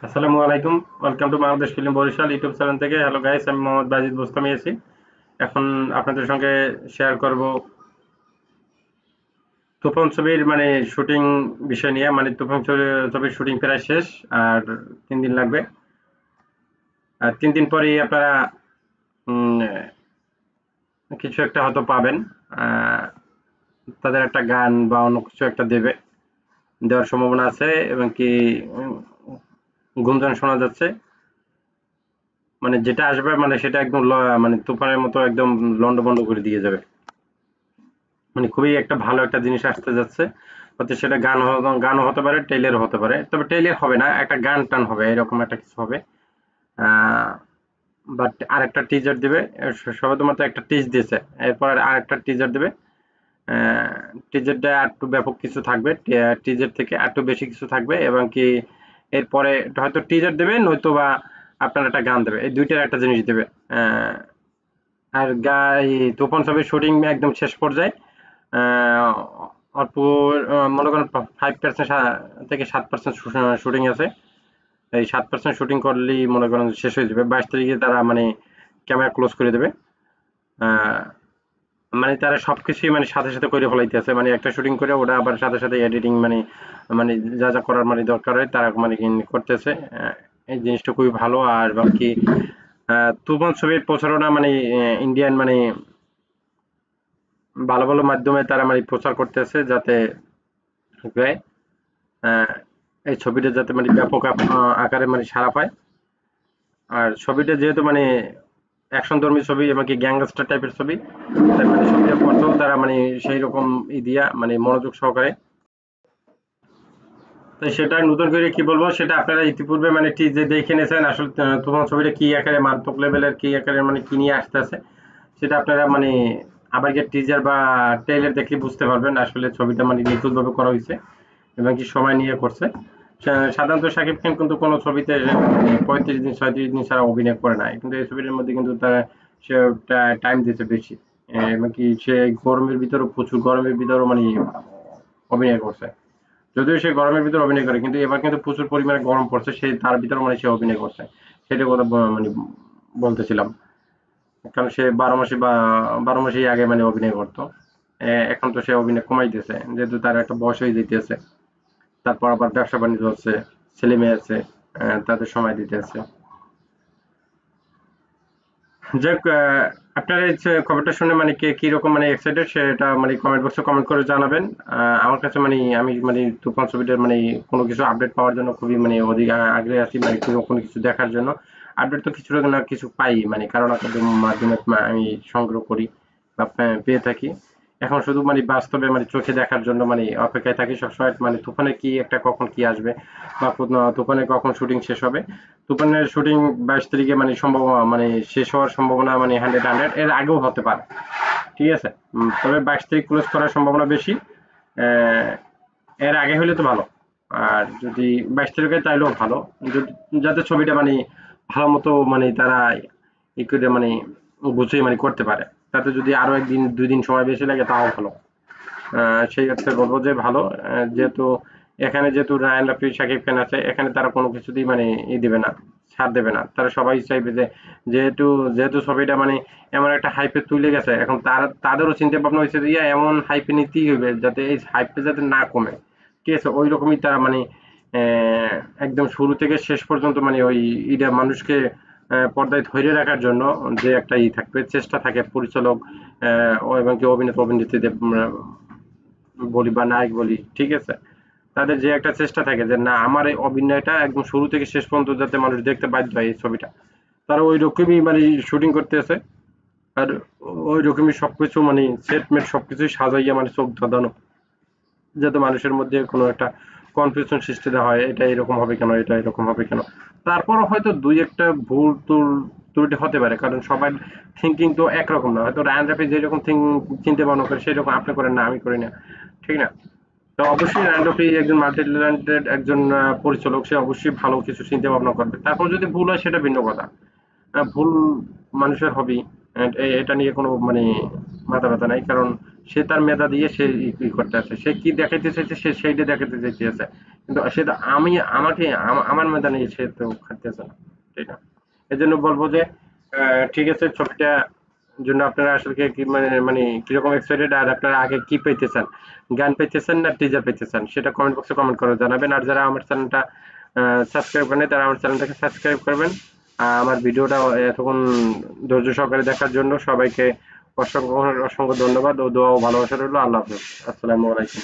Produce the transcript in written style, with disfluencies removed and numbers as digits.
আসসালামু আলাইকুম। Welcome to Bangladesh film Barishal YouTube channel থেকে। হ্যালো গাইস, আমি মোহাম্মদ বাজিদ বোস্তামি আছি। এখন আপনাদের সঙ্গে শেয়ার করব তুফান ছবির শুটিং বিষয় নিয়ে। তুফান ছবির শুটিং প্রায় শেষ, আর 3 দিন লাগবে। আর 3 দিন পরেই আপনারা উম, কিছু একটা হয়তো পাবেন। আহ, তাদের একটা গান বা অন্য কিছু একটা দেওয়ার সম্ভাবনা আছে, এবং কি উম, গুঞ্জন শোনা যাচ্ছে। যেটা আসবে সেটা একদম তুফানের মতো একদম লন্ডভন্ড করে দিয়ে যাবে। খুবই একটা ভালো একটা জিনিস আসতে যাচ্ছে। হয়তো সেটা গানও হতে পারে, টেইলারও হতে পারে। তবে টেইলার হবে না, একটা গান-টান হবে, এরকম একটা কিছু হবে। আ বাট আরেকটা টিজার দিবে। সবেমাত্র একটা টিজ দিয়েছে। এরপর আরেকটা টিজার দিবে। আ টিজারটা আরেকটু ব্যাপক কিছু থাকবে। টিজার থেকে আরেকটু বেশি কিছু থাকবে, এবং কি এরপরে হয়তো টিজার দেবে, নয়তোবা আপনার একটা গান দেবে। এই ২ টার একটা জিনিস দেবে। আ আর এই তুফান ছবির শুটিং একদম শেষ পর্যায়ে। আহ, অল্প মনে করেন 5% থেকে 7% শুটিং আছে। এই 7% শুটিং করলেই মনে করেন শেষ হয়ে যাবে। 22 তারিখে তারা ক্যামেরা ক্লোজ করে দেবে। আহ, তারা সবকিছুই সাথে সাথে করে ফেলাইতে আছে, একটা শুটিং করে ওটা আবার সাথে সাথে এডিটিং মানে যা যা করার দরকার হয় তারা করতেছে। এই জিনিসটা খুবই ভালো। আর বাকি তুফান ছবির প্রচারণা ইন্ডিয়ান ভালো ভালো মাধ্যমে তারা প্রচার করতেছে, যাতে হয়, আহ, এই ছবিটা যাতে ব্যাপক আকারে সাড়া পায়। আর ছবিটা যেহেতু অ্যাকশন ধর্মী ছবি এবং কি গ্যাংস্টার টাইপের ছবি, তাই ছবিটা করতেও তারা সেই রকম দিয়া মনোযোগ সহকারে। তাই সেটা নতুন করে কি বলবো, সেটা আপনারা ইতিপূর্বে যে দেখে নিয়েছেন আসলে। তোমার ছবিটা কি আকারে মারাত্মক লেভেলের, কি আকারে কি নিয়ে আসতে আছে, সেটা আপনারা আবার গিয়ে টিজার বা ট্রেইলার দেখলে বুঝতে পারবেন আসলে ছবিটা নিখুঁত ভাবে করা হয়েছে এবং কি সময় নিয়ে করছে। সাধারণত শাকিব খান কিন্তু কোনো ছবিতে 35 দিন 36 দিন ছাড়া অভিনয় করে না, কিন্তু এই ছবিটার মধ্যে কিন্তু তারা সে টাইম দিতে বেশি। এবং কি সে গরমের ভিতরেও, প্রচুর গরমের ভিতরেও অভিনয় করছে। যদিও সে গরমের ভিতরে অভিনয় করে, কিন্তু এবার কিন্তু প্রচুর পরিমাণে গরম পড়ছে, সে তার ভিতরে সে অভিনয় করছে। সেটার কথা বলতেছিলাম। কারণ সে 12 মাসে বা 12 মাসেই আগে অভিনয় করতো। এখন তো সে অভিনয় কমাই দিয়েছে, যেহেতু তার একটা বয়স হয়ে যেতেছে। তারপর আবার ব্যবসা বাণিজ্য আছে, ছেলে মেয়ে আছে, তাদের সময় দিতে আছে। যাক, আপনার এই যে খবরটা শুনে কে কিরকম এক্সাইটেড, সেটা কমেন্ট বক্সে কমেন্ট করে জানাবেন। আমার কাছে আমি তুফান ছবিটার কোনো কিছু আপডেট পাওয়ার জন্য খুবই অধিক আগ্রহে আছি, কোনো কিছু দেখার জন্য। আপডেট তো কিছু না কিছু পাই, কারণ আপনাদের মাধ্যমে আমি সংগ্রহ করি বা পেয়ে থাকি। এখন শুধু বাস্তবে চোখে দেখার জন্য অপেক্ষায় থাকি সবসময়, তুফানে কি একটা কখন কি আসবে, বা তুফানে কখন শুটিং শেষ হবে। তুফানের শুটিং 22 তারিখে সম্ভব, শেষ হওয়ার সম্ভাবনা 100 এর আগেও হতে পারে। ঠিক আছে। তবে 22 তারিখ ক্লোজ করার সম্ভাবনা বেশি। আহ, এর আগে হলে তো ভালো। আর যদি 22 তারিখে, তাইলেও ভালো। যাতে ছবিটা ভালো মতো তারা ই করে গুছিয়ে করতে পারে। তাতে যদি আরো 1 দিন 2 দিন সময় বেশি লাগে, তাও ভালো। সেই অর্থে বলবো যে ভালো। যেহেতু এখানে যেহেতু রায়ান রাফি, শাকিব খান আছে, এখানে তারা কোনো কিছুতেই দিবে না, ছাড় দেবে না। তারা সবাই চাইবে যে, যেহেতু যেহেতু ছবিটা এমন একটা হাইপে তুলে গেছে, এখন তাদেরও চিন্তা ভাবনা হয়েছে যে এমন হাইপে নিতেই হবে যাতে এই হাইপটা যাতে না কমে। ঠিক আছে, ওই রকমই তারা একদম শুরু থেকে শেষ পর্যন্ত ওই ইটা মানুষকে পর্দায় ধরে রাখার জন্য যে একটা থাকবে, চেষ্টা থাকে পরিচালক এবং কি অভিনেতা অভিনেত্রীদের বলি বা নায়ক বলি, ঠিক আছে, তাদের যে একটা চেষ্টা থাকে যে না, আমার এই অভিনয়টা একদম শুরু থেকে শেষ পর্যন্ত যাতে মানুষ দেখতে বাধ্য হয় এই ছবিটা। তারা ওই রকমই শুটিং করতেছে। আর ওই রকমই সবকিছু সেট মেট সবকিছুই সাজাইয়া চোখ ধাঁধানো, যাতে মানুষের মধ্যে কোনো একটা কনফিউশন সৃষ্টি না হয়, এটা এরকম হবে কেন, এটা এরকম হবে কেন। তারপরও হয়তো দুই একটা ভুল ত্রুটি হতে পারে, কারণ সবার থিঙ্কিং তো একরকম না। হয়তো রায়ান রাফি যেরকম চিন্তা ভাবনা করে সেই রকম আপনি করেন না, আমি করি না, ঠিক না? তো অবশ্যই রায়ান রাফি একজন মাল্টি ট্যালেন্টেড একজন পরিচালক, সে অবশ্যই ভালো কিছু চিন্তা ভাবনা করবে। তারপর যদি ভুল হয় সেটা ভিন্ন কথা। ভুল মানুষের হবেই। এটা নিয়ে কোনো মাথা ব্যথা নাই, কারণ সে তার মেধা দিয়ে সে করতে আছে, সে কি দেখাইতে চাইছে সে সেইটা দেখাতে চাইতেছে। কিন্তু সেটা আমি আমাকে আমার ময়দানে এসে তো খাটতেছে না, ঠিক না? এজন্য বলবো যে ঠিক আছে, ছবিটা জন্য আপনারা আসলে কি মানে কিরকম এক্সাইটেড, আর আপনারা আগে কি পেতে চান, গান পেতে চান না টিজার পেতে চান, সেটা কমেন্ট বক্সে কমেন্ট করে জানাবেন। আর যারা আমার চ্যানেলটা সাবস্ক্রাইব করেন তারা আমার চ্যানেলটাকে সাবস্ক্রাইব করবেন। আমার ভিডিওটা এতক্ষণ ধৈর্য সহকারে দেখার জন্য সবাইকে অসংখ্য অসংখ্য ধন্যবাদ ও দোয়া ও ভালোবাসা রইল। আল্লাহ হাফেজ। আসসালামু আলাইকুম।